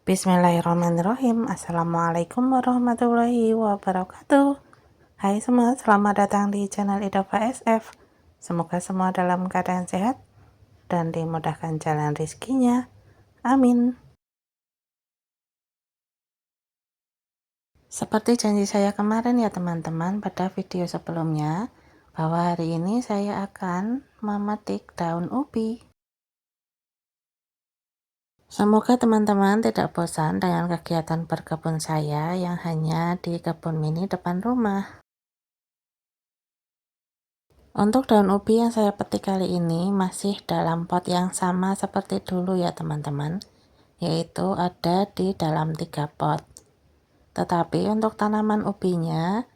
Bismillahirrahmanirrahim. Assalamualaikum warahmatullahi wabarakatuh. Hai semua, selamat datang di channel Idova SF. Semoga semua dalam keadaan sehat dan dimudahkan jalan rizkinya. Amin. Seperti janji saya kemarin ya teman-teman pada video sebelumnya, bahwa hari ini saya akan memetik daun ubi. Semoga teman-teman tidak bosan dengan kegiatan berkebun saya yang hanya di kebun mini depan rumah. Untuk daun ubi yang saya petik kali ini masih dalam pot yang sama seperti dulu ya teman-teman, yaitu ada di dalam 3 pot. Tetapi untuk tanaman ubinya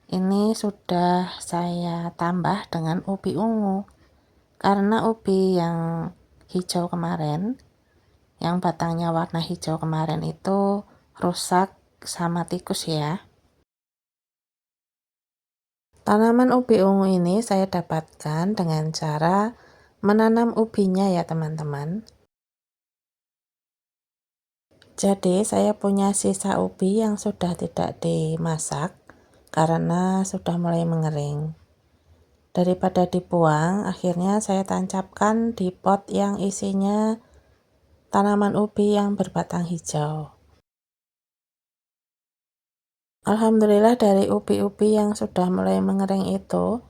ini sudah saya tambah dengan ubi ungu, karena ubi yang hijau kemarin, yang batangnya warna hijau kemarin itu rusak sama tikus ya. Tanaman ubi ungu ini saya dapatkan dengan cara menanam ubinya ya teman-teman. Jadi saya punya sisa ubi yang sudah tidak dimasak karena sudah mulai mengering. Daripada dibuang, akhirnya saya tancapkan di pot yang isinya tanaman ubi yang berbatang hijau. Alhamdulillah dari ubi-ubi yang sudah mulai mengering itu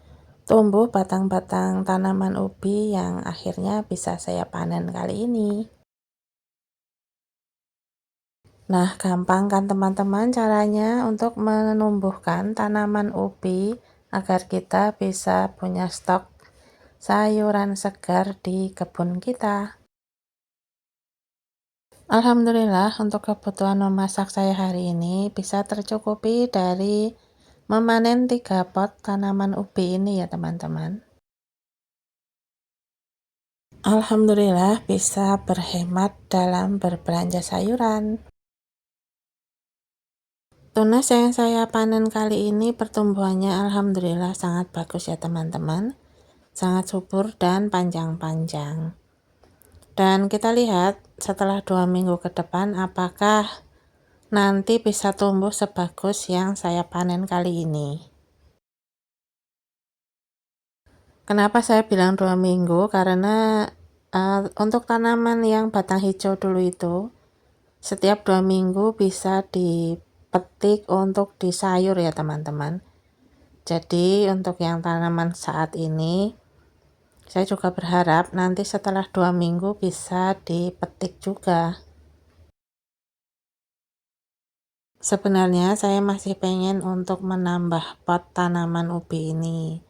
tumbuh batang-batang tanaman ubi yang akhirnya bisa saya panen kali ini. Nah, gampang kan teman-teman caranya untuk menumbuhkan tanaman ubi agar kita bisa punya stok sayuran segar di kebun kita. Alhamdulillah untuk kebutuhan memasak saya hari ini bisa tercukupi dari memanen 3 pot tanaman ubi ini ya teman-teman. Alhamdulillah bisa berhemat dalam berbelanja sayuran. Tunas yang saya panen kali ini pertumbuhannya alhamdulillah sangat bagus ya teman-teman, sangat subur dan panjang-panjang. Dan kita lihat setelah 2 minggu ke depan apakah nanti bisa tumbuh sebagus yang saya panen kali ini. Kenapa saya bilang 2 minggu? Karena untuk tanaman yang batang hijau dulu itu setiap 2 minggu bisa dipetik untuk disayur ya teman-teman. Jadi untuk yang tanaman saat ini saya juga berharap nanti setelah 2 minggu bisa dipetik juga. Sebenarnya saya masih pengen untuk menambah pot tanaman ubi ini,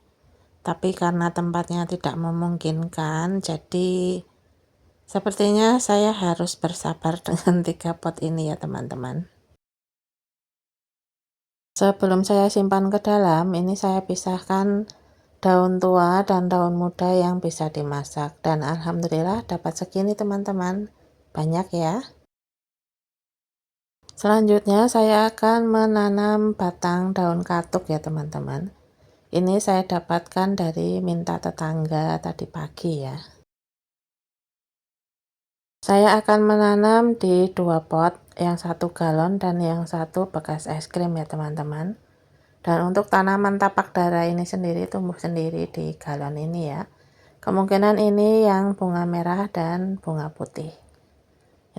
tapi karena tempatnya tidak memungkinkan, jadi sepertinya saya harus bersabar dengan 3 pot ini ya teman-teman. Sebelum saya simpan ke dalam, ini saya pisahkan daun tua dan daun muda yang bisa dimasak, dan alhamdulillah dapat segini teman-teman, banyak ya. Selanjutnya saya akan menanam batang daun katuk ya teman-teman. Ini saya dapatkan dari minta tetangga tadi pagi ya. Saya akan menanam di 2 pot, yang 1 galon dan yang 1 bekas es krim ya teman-teman. Dan untuk tanaman tapak dara ini sendiri tumbuh sendiri di galon ini ya. Kemungkinan ini yang bunga merah dan bunga putih.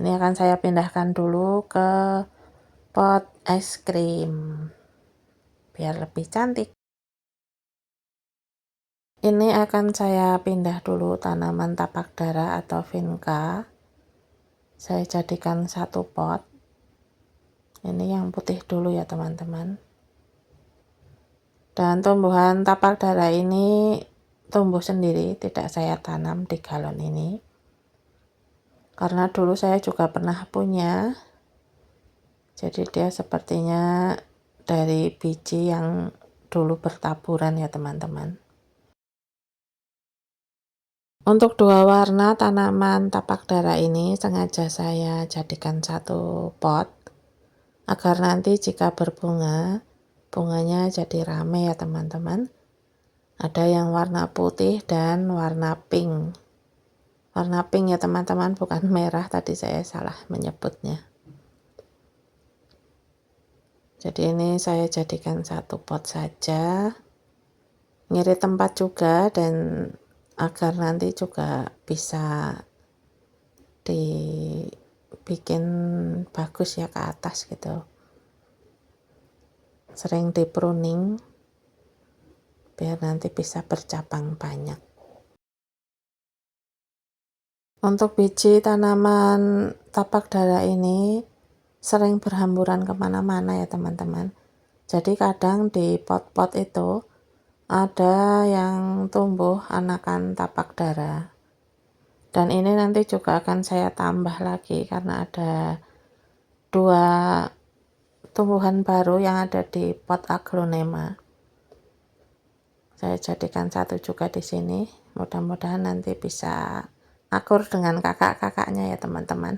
Ini akan saya pindahkan dulu ke pot es krim biar lebih cantik. Ini akan saya pindah dulu tanaman tapak dara atau vinca. Saya jadikan 1 pot. Ini yang putih dulu ya teman-teman. Dan tumbuhan tapak dara ini tumbuh sendiri, tidak saya tanam di galon ini. Karena dulu saya juga pernah punya. Jadi dia sepertinya dari biji yang dulu bertaburan ya teman-teman. Untuk 2 warna tanaman tapak dara ini sengaja saya jadikan 1 pot agar nanti jika berbunga, bunganya jadi rame ya teman-teman. Ada yang warna putih dan warna pink. Warna pink ya teman-teman, bukan merah, tadi saya salah menyebutnya. Jadi ini saya jadikan satu pot saja, nyari tempat juga, dan agar nanti juga bisa dibikin bagus ya ke atas gitu, sering di pruning biar nanti bisa bercabang banyak. Untuk biji tanaman tapak dara ini sering berhamburan kemana-mana ya teman-teman. Jadi kadang di pot-pot itu ada yang tumbuh anakan tapak dara, dan ini nanti juga akan saya tambah lagi karena ada 2 tumbuhan baru yang ada di pot aglonema. Saya jadikan satu juga di sini, mudah-mudahan nanti bisa akur dengan kakak-kakaknya ya teman-teman.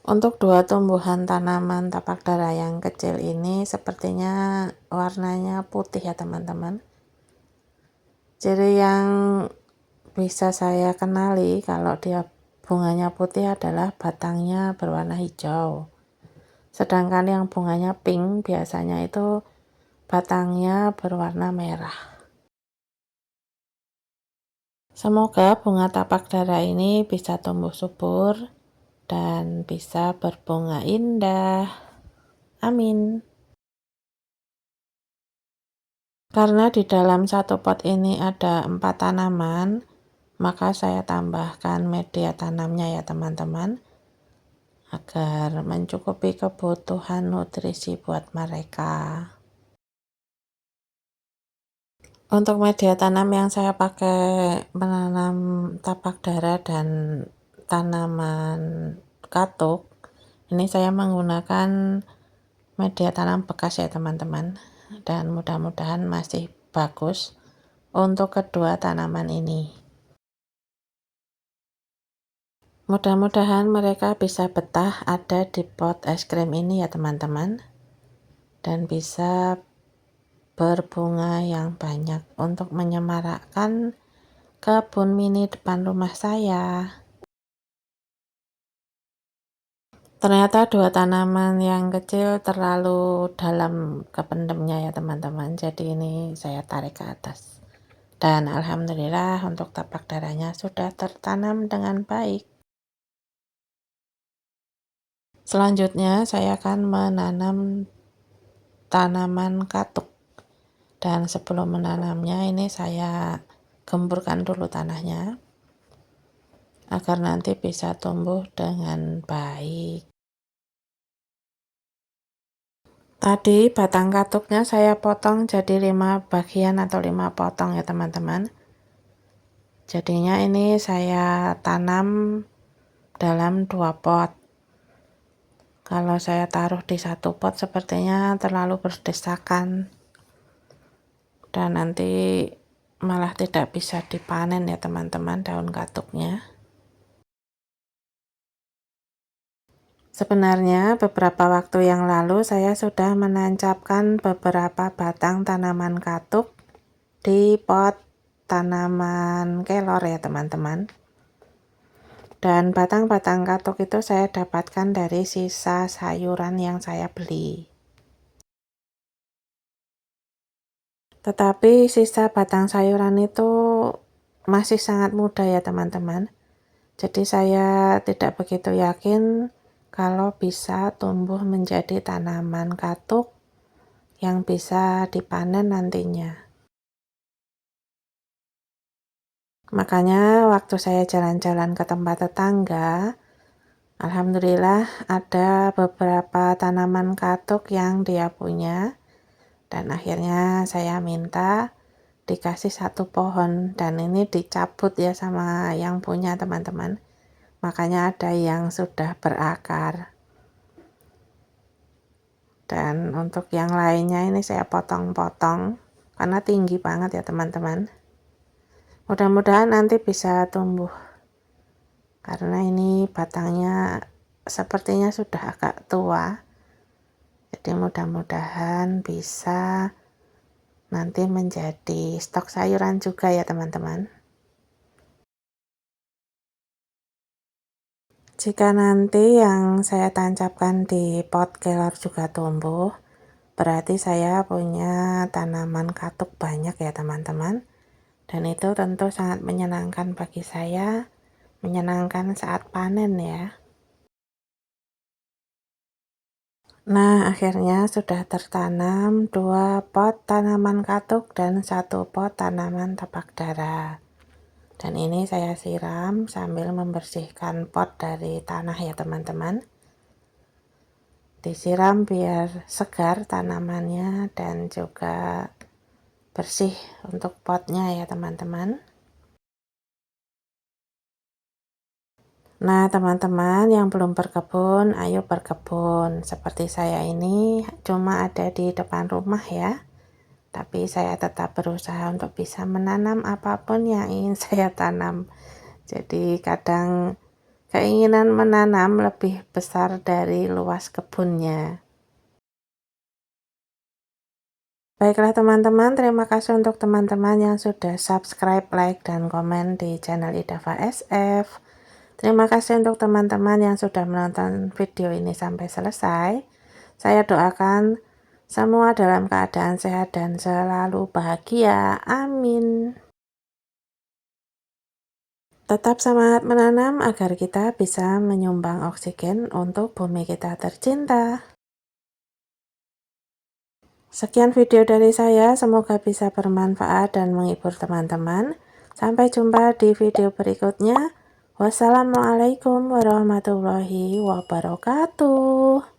Untuk 2 tumbuhan tanaman tapak dara yang kecil ini sepertinya warnanya putih ya teman-teman. Ciri yang bisa saya kenali kalau dia bunganya putih adalah batangnya berwarna hijau. Sedangkan yang bunganya pink biasanya itu batangnya berwarna merah. Semoga bunga tapak dara ini bisa tumbuh subur dan bisa berbunga indah. Amin. Karena di dalam satu pot ini ada 4 tanaman, maka saya tambahkan media tanamnya ya teman-teman, agar mencukupi kebutuhan nutrisi buat mereka. Untuk media tanam yang saya pakai menanam tapak dara dan tanaman katuk, ini saya menggunakan media tanam bekas ya teman-teman, dan mudah-mudahan masih bagus untuk kedua tanaman ini. Mudah-mudahan mereka bisa betah ada di pot es krim ini ya teman-teman, dan bisa berbunga yang banyak untuk menyemarakkan kebun mini depan rumah saya. Ternyata 2 tanaman yang kecil terlalu dalam kependemnya ya teman-teman, jadi ini saya tarik ke atas. Dan alhamdulillah untuk tapak daranya sudah tertanam dengan baik. Selanjutnya saya akan menanam tanaman katuk, dan sebelum menanamnya ini saya gemburkan dulu tanahnya agar nanti bisa tumbuh dengan baik. Tadi batang katuknya saya potong jadi 5 bagian atau 5 potong ya teman-teman. Jadinya ini saya tanam dalam 2 pot. Kalau saya taruh di satu pot sepertinya terlalu berdesakan dan nanti malah tidak bisa dipanen ya teman-teman daun katuknya. Sebenarnya beberapa waktu yang lalu saya sudah menancapkan beberapa batang tanaman katuk di pot tanaman kelor ya teman-teman. Dan batang-batang katuk itu saya dapatkan dari sisa sayuran yang saya beli. Tetapi sisa batang sayuran itu masih sangat muda ya teman-teman. Jadi saya tidak begitu yakin kalau bisa tumbuh menjadi tanaman katuk yang bisa dipanen nantinya. Makanya waktu saya jalan-jalan ke tempat tetangga, alhamdulillah ada beberapa tanaman katuk yang dia punya, dan akhirnya saya minta dikasih 1 pohon, dan ini dicabut ya sama yang punya teman-teman. Makanya ada yang sudah berakar. Dan untuk yang lainnya ini saya potong-potong karena tinggi banget ya teman-teman. Mudah-mudahan nanti bisa tumbuh, karena ini batangnya sepertinya sudah agak tua. Jadi mudah-mudahan bisa nanti menjadi stok sayuran juga ya teman-teman. Jika nanti yang saya tancapkan di pot kelor juga tumbuh, berarti saya punya tanaman katuk banyak ya teman-teman. Dan itu tentu sangat menyenangkan bagi saya, menyenangkan saat panen ya. Nah, akhirnya sudah tertanam 2 pot tanaman katuk dan 1 pot tanaman tapak dara. Dan ini saya siram sambil membersihkan pot dari tanah ya teman-teman. Disiram biar segar tanamannya dan juga bersih untuk potnya ya teman-teman. Nah teman-teman yang belum berkebun, ayo berkebun. Seperti saya ini cuma ada di depan rumah ya. Tapi saya tetap berusaha untuk bisa menanam apapun yang ingin saya tanam. Jadi kadang keinginan menanam lebih besar dari luas kebunnya. Baiklah teman-teman, terima kasih untuk teman-teman yang sudah subscribe, like, dan komen di channel Idava SF. Terima kasih untuk teman-teman yang sudah menonton video ini sampai selesai. Saya doakan semua dalam keadaan sehat dan selalu bahagia. Amin. Tetap semangat menanam agar kita bisa menyumbang oksigen untuk bumi kita tercinta. Sekian video dari saya, semoga bisa bermanfaat dan menghibur teman-teman. Sampai jumpa di video berikutnya. Wassalamualaikum warahmatullahi wabarakatuh.